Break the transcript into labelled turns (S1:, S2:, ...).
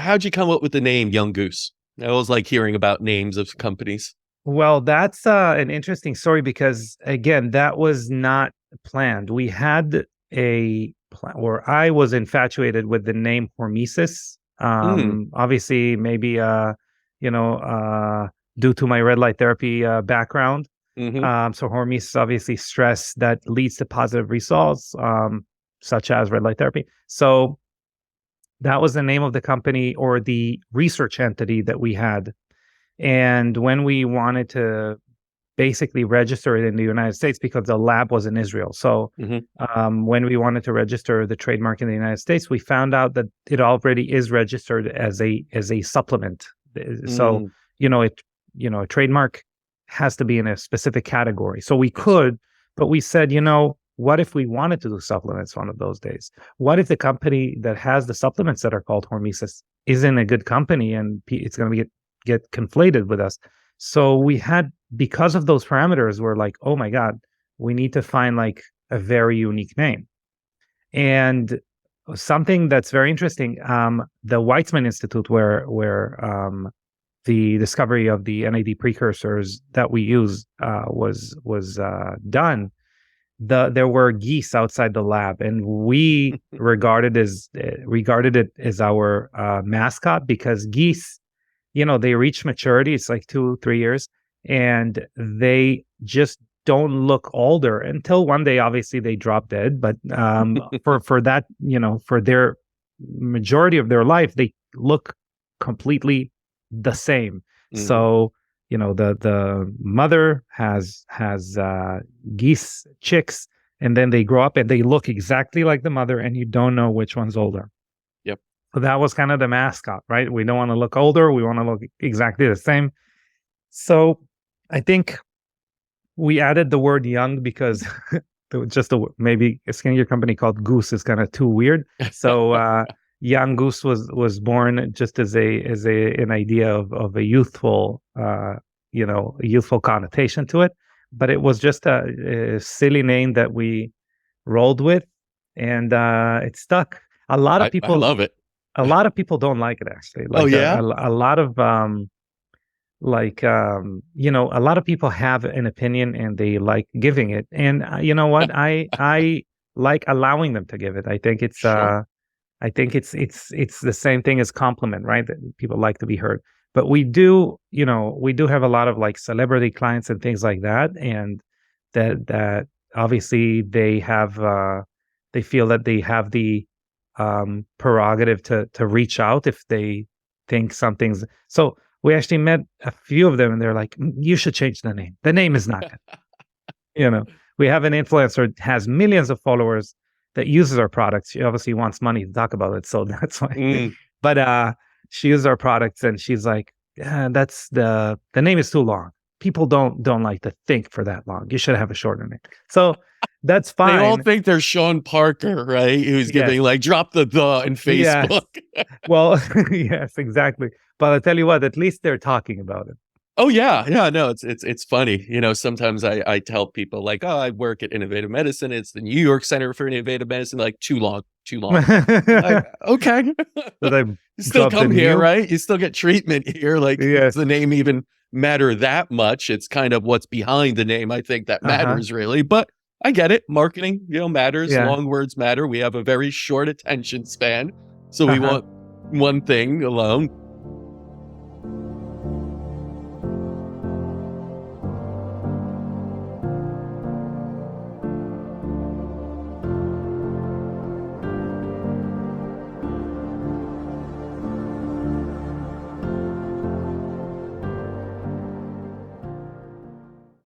S1: how'd you come up with the name Young Goose? I always like hearing about names of companies.
S2: Well, that's an interesting story because, again, that was not planned. We had a plan, or I was infatuated with the name Hormesis.
S1: Mm,
S2: Obviously, maybe, you know, due to my red light therapy background.
S1: hmm
S2: So Hormesis obviously stress that leads to positive results, such as red light therapy. So that was the name of the company or the research entity that we had. And when we wanted to basically register it in the United States, because the lab was in Israel. So
S1: hmm
S2: when we wanted to register the trademark in the United States, we found out that it already is registered as a supplement. So
S1: Mm,
S2: a trademark has to be in a specific category. So we
S1: yes.
S2: could, but we said, what if we wanted to do supplements one of those days? What if the company that has the supplements that are called Hormesis isn't a good company and it's going to get conflated with us? So we had, because of those parameters, we're like, oh my God, we need to find like a very unique name. And something that's very interesting, the Weizmann Institute, where the discovery of the NAD precursors that we use was done. There were geese outside the lab, and we regarded it as our mascot, because geese, they reach maturity. It's like 2-3 years, and they just don't look older until one day, obviously, they drop dead. But for that, for their majority of their life, they look completely the same.
S1: hmm
S2: So, the mother has geese chicks, and then they grow up and they look exactly like the mother, and you don't know which one's older.
S1: Yep.
S2: So that was kind of the mascot, right? We don't want to look older. We want to look exactly the same. So I think we added the word young because maybe a skincare company called Goose is kind of too weird. So young Goose was born just as an idea of a youthful, youthful connotation to it. But it was just a silly name that we rolled with, and it stuck. A lot of
S1: I
S2: people
S1: love it.
S2: a lot of people don't like it, actually.
S1: Oh
S2: Like
S1: yeah.
S2: a lot of a lot of people have an opinion and they like giving it. And you know what? I like allowing them to give it.
S1: Sure.
S2: I think it's the same thing as compliment, right? That people like to be heard. But we do have a lot of like celebrity clients and things like that, and that obviously they feel that they have the prerogative to reach out if they think something's so. We actually met a few of them, and they're like, "You should change the name. The name is not good." We have an influencer that has millions of followers that uses our products. She obviously wants money to talk about it, so that's why.
S1: Mm.
S2: But she uses our products, and she's like, "That's the name is too long. People don't like to think for that long. You should have a shorter name." So that's
S1: They all
S2: fine.
S1: think they're Sean Parker, right? Who's
S2: Yes.
S1: giving like drop the in
S2: Yes.
S1: Facebook.
S2: Well, yes, exactly. But I tell you what, at least they're talking about it.
S1: Oh yeah, yeah, no, it's funny. Sometimes I tell people like, oh, I work at Innovative Medicine. It's the New York Center for Innovative Medicine. Like, too long, too long. Like, okay,
S2: That I
S1: you still
S2: dropped the
S1: come here,
S2: new.
S1: right? You still get treatment here. Like, does
S2: Yes.
S1: the name even matter that much? It's kind of what's behind the name, I think, that
S2: Uh-huh.
S1: matters really. But I get it. Marketing, matters.
S2: Yeah.
S1: Long words matter. We have a very short attention span, so we
S2: Uh-huh.
S1: want one thing alone.